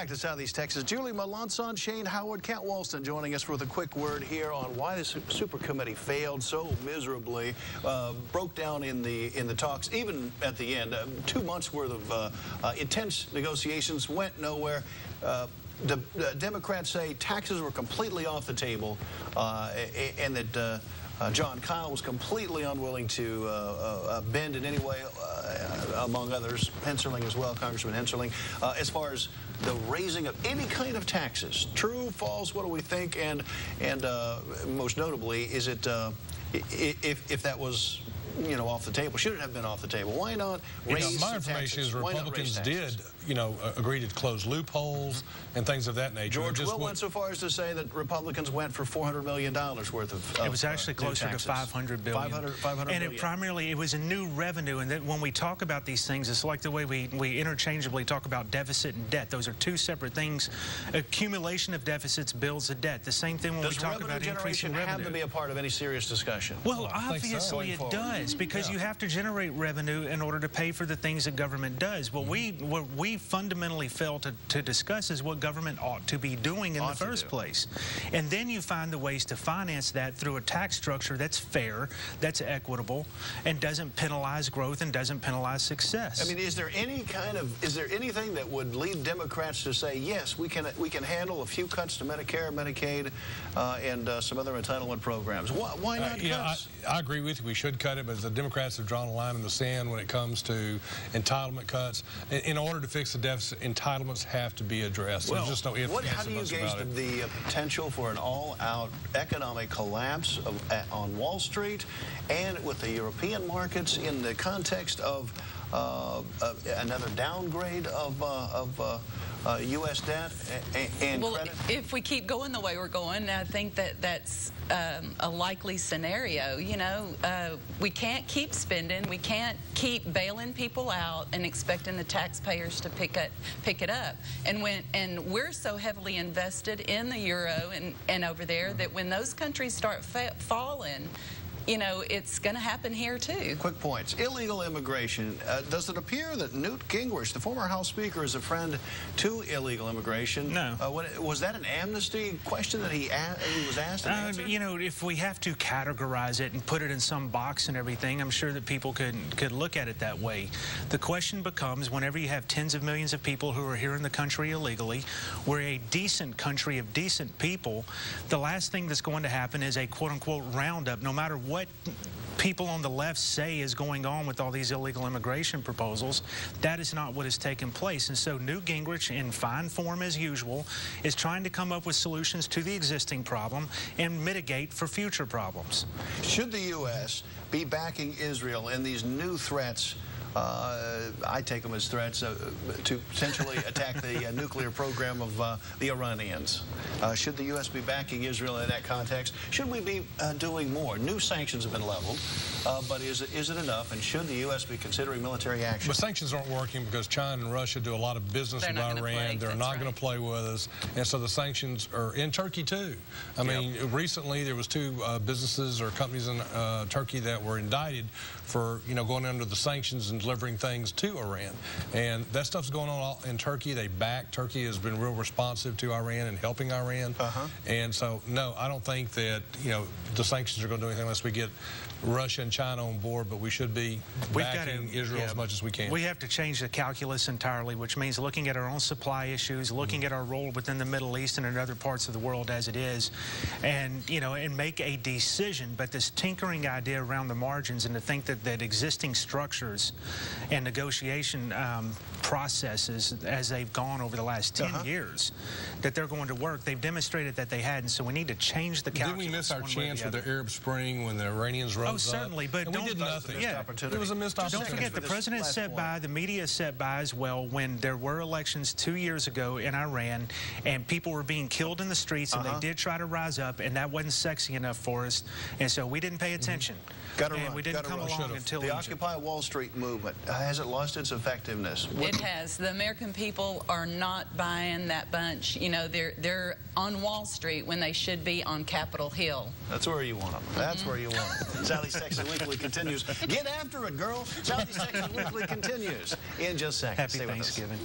Back to Southeast Texas, Julie Malancon, Shane Howard, Kent Walston joining us with a quick word here on why the super committee failed so miserably, broke down in the talks, even at the end. 2 months worth of intense negotiations went nowhere. The Democrats say taxes were completely off the table, and that John Kyle was completely unwilling to bend in any way, among others, Henserling as well, Congressman Henserling, as far as the raising of any kind of taxes. True, false, what do we think? And most notably, is it, if that was, you know, off the table, should it have been off the table? Why not raise my information is Republicans did, you know, agree to close loopholes and things of that nature. George Will went so far as to say that Republicans went for $400 million worth of it was actually closer to $500 billion. And it was a new revenue. And that when we talk about these things, it's like the way we interchangeably talk about deficit and debt. Those are two separate things. Accumulation of deficits builds a debt. The same thing when we talk about increasing revenue. Does revenue generation have to be a part of any serious discussion? Well, obviously it does, because you have to generate revenue in order to pay for the things that government does. What we fundamentally fail to discuss is what government ought to be doing in the first place. And then you find the ways to finance that through a tax structure that's fair, that's equitable, and doesn't penalize growth and doesn't penalize success. I mean, is there anything that would lead Democrats to say, yes, we can handle a few cuts to Medicare, Medicaid, and some other entitlement programs? Why not cuts? Yeah, I agree with you. We should cut it, but the Democrats have drawn a line in the sand when it comes to entitlement cuts. In order to fix the deficit, entitlements have to be addressed. Well, there's just no ifs, how do you gauge the potential for an all-out economic collapse on Wall Street and with the European markets in the context of another downgrade of U.S. debt and credit? If we keep going the way we're going, I think that's a likely scenario. You know, we can't keep spending. We can't keep bailing people out and expecting the taxpayers to pick it up. And we're so heavily invested in the euro and over there that when those countries start falling, you know, it's going to happen here, too. Quick points. Illegal immigration. Does it appear that Newt Gingrich, the former House Speaker, is a friend to illegal immigration? No. Was that an amnesty question that he was asked and answered? You know, if we have to categorize it and put it in some box and everything, I'm sure that people could look at it that way. The question becomes, whenever you have tens of millions of people who are here in the country illegally, we're a decent country of decent people, the last thing that's going to happen is a quote-unquote roundup, no matter what people on the left say is going on with all these illegal immigration proposals. That is not what has taken place. And so Newt Gingrich, in fine form as usual, is trying to come up with solutions to the existing problem and mitigate for future problems. Should the U.S. be backing Israel in these new threats? I take them as threats to potentially attack the nuclear program of the Iranians. Should the U.S. be backing Israel in that context? Should we be doing more? New sanctions have been leveled, but is it enough? And should the U.S. be considering military action? But sanctions aren't working because China and Russia do a lot of business with Iran. They're not going to play with us. And so the sanctions are in Turkey, too. I mean, recently there was 2 businesses or companies in Turkey that were indicted for, you know, going under the sanctions and delivering things to Iran. And that stuff's going on in Turkey. Turkey has been real responsive to Iran and helping Iran. And so, no, I don't think that, you know, the sanctions are going to do anything unless we get Russia and China on board, but we should be backing Israel as much as we can. We have to change the calculus entirely, which means looking at our own supply issues, looking at our role within the Middle East and in other parts of the world as it is, and, you know, and make a decision. But this tinkering idea around the margins, and to think that existing structures and negotiation processes, as they've gone over the last 10 years, that they're going to work. They've demonstrated that they hadn't, so we need to change the calculus. Did we miss our chance with the Arab Spring when the Iranians rose up? Oh, certainly, but we did nothing. It was a missed opportunity. Don't forget, the president sat by, the media sat by as well when there were elections 2 years ago in Iran, and people were being killed in the streets, and they did try to rise up, and that wasn't sexy enough for us, and so we didn't pay attention. We didn't come along until the Occupy Wall Street movement, has it lost its effectiveness? It has. The American people are not buying that bunch. You know, they're on Wall Street when they should be on Capitol Hill. That's where you want them. That's where you want them. Southeast Texas Weekly continues. Get after it, girl. Southeast Texas Weekly continues in just seconds. Happy Thanksgiving.